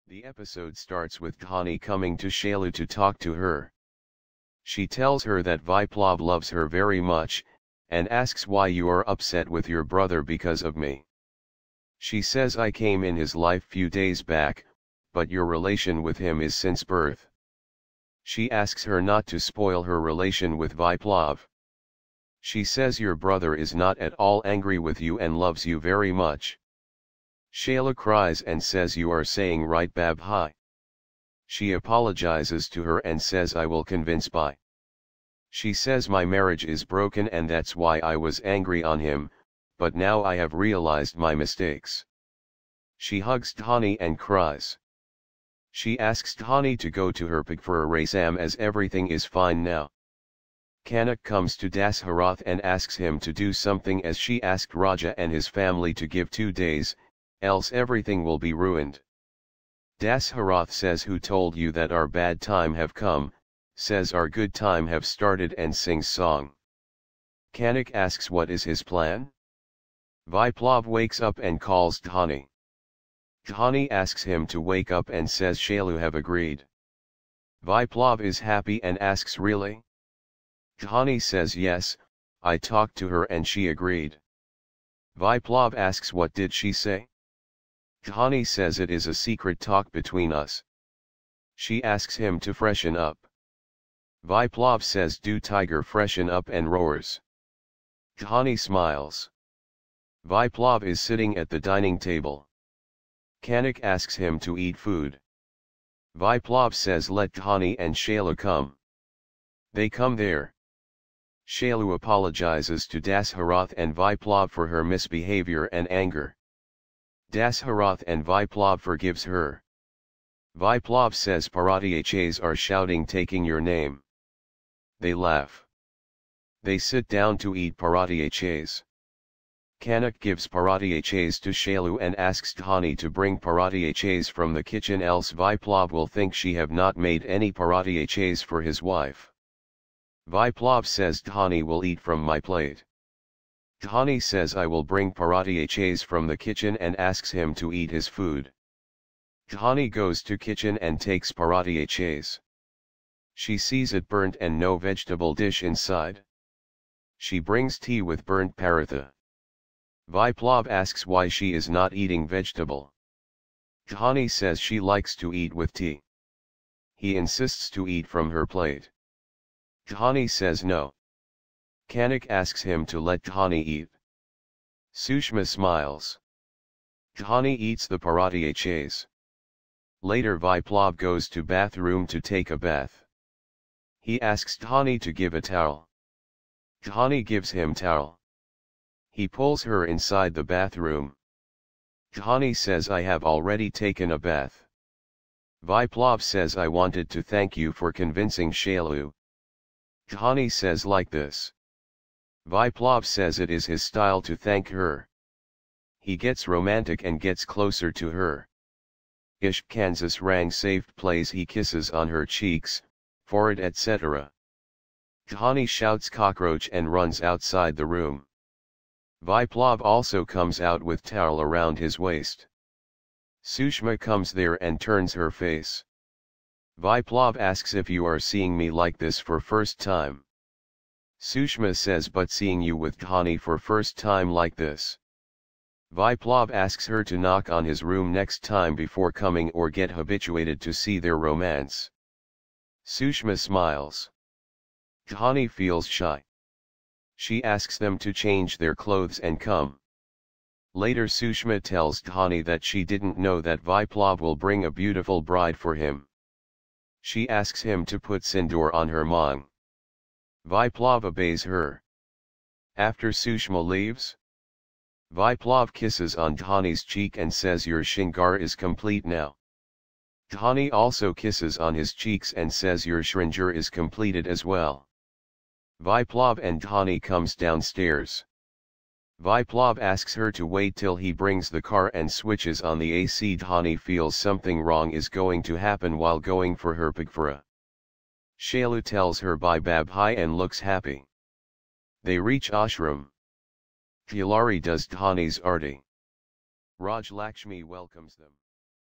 The episode starts with Dhaani coming to Shalu to talk to her. She tells her that Viplav loves her very much, and asks why you are upset with your brother because of me. She says I came in his life few days back, but your relation with him is since birth. She asks her not to spoil her relation with Viplav. She says your brother is not at all angry with you and loves you very much. Shalu cries and says you are saying right Bhabhi. She apologizes to her and says I will convince Bhai. She says my marriage is broken and that's why I was angry on him, but now I have realized my mistakes. She hugs Dhaani and cries. She asks Dhaani to go to her pagphera rasam as everything is fine now. Kanak comes to Dasharath and asks him to do something as she asked Raja and his family to give 2 days, else everything will be ruined. Dasharath says who told you that our bad time have come, says our good time have started and sings song. Kanak asks what is his plan? Viplav wakes up and calls Dhaani. Dhaani asks him to wake up and says Shalu have agreed. Viplav is happy and asks really? Dhaani says yes, I talked to her and she agreed. Viplav asks what did she say? Dhaani says it is a secret talk between us. She asks him to freshen up. Viplav says do tiger freshen up and roars. Dhaani smiles. Viplav is sitting at the dining table. Kanak asks him to eat food. Viplav says let Dhaani and Shalu come. They come there. Shalu apologizes to Dasharath and Viplav for her misbehavior and anger. Dasharath and Viplav forgives her. Viplav says Paratyachs are shouting taking your name. They laugh. They sit down to eat Paratyachs. Kanak gives Paratyachs to Shalu and asks Dhaani to bring Paratyachs from the kitchen else Viplav will think she have not made any Paratyachs for his wife. Viplav says Dhaani will eat from my plate. Dhaani says I will bring Paratyachs from the kitchen and asks him to eat his food. Dhaani goes to kitchen and takes Paratyachs. She sees it burnt and no vegetable dish inside. She brings tea with burnt paratha. Viplav asks why she is not eating vegetable. Dhaani says she likes to eat with tea. He insists to eat from her plate. Dhaani says no. Kanak asks him to let Dhaani eat. Sushma smiles. Dhaani eats the Paratyachs. Later Viplav goes to bathroom to take a bath. He asks Dhaani to give a towel. Dhaani gives him towel. He pulls her inside the bathroom. Dhaani says I have already taken a bath. Viplav says I wanted to thank you for convincing Shalu. Dhaani says like this. Viplav says it is his style to thank her. He gets romantic and gets closer to her. Ishq Kansas Rang Saved plays he kisses on her cheeks, forehead etc. Dhaani shouts cockroach and runs outside the room. Viplav also comes out with towel around his waist. Sushma comes there and turns her face. Viplav asks if you are seeing me like this for first time. Sushma says but seeing you with Dhaani for first time like this. Viplav asks her to knock on his room next time before coming or get habituated to see their romance. Sushma smiles. Dhaani feels shy. She asks them to change their clothes and come. Later Sushma tells Dhaani that she didn't know that Viplav will bring a beautiful bride for him. She asks him to put sindoor on her maung. Viplav obeys her. After Sushma leaves, Viplav kisses on Dhaani's cheek and says your shingar is complete now. Dhaani also kisses on his cheeks and says your shringar is completed as well. Viplav and Dhaani comes downstairs. Viplav asks her to wait till he brings the car and switches on the AC. Dhaani feels something wrong is going to happen while going for her pagphera. Shalu tells her bye Bhabhi and looks happy. They reach ashram. Pulari does Dhaani's arti. Raj Lakshmi welcomes them.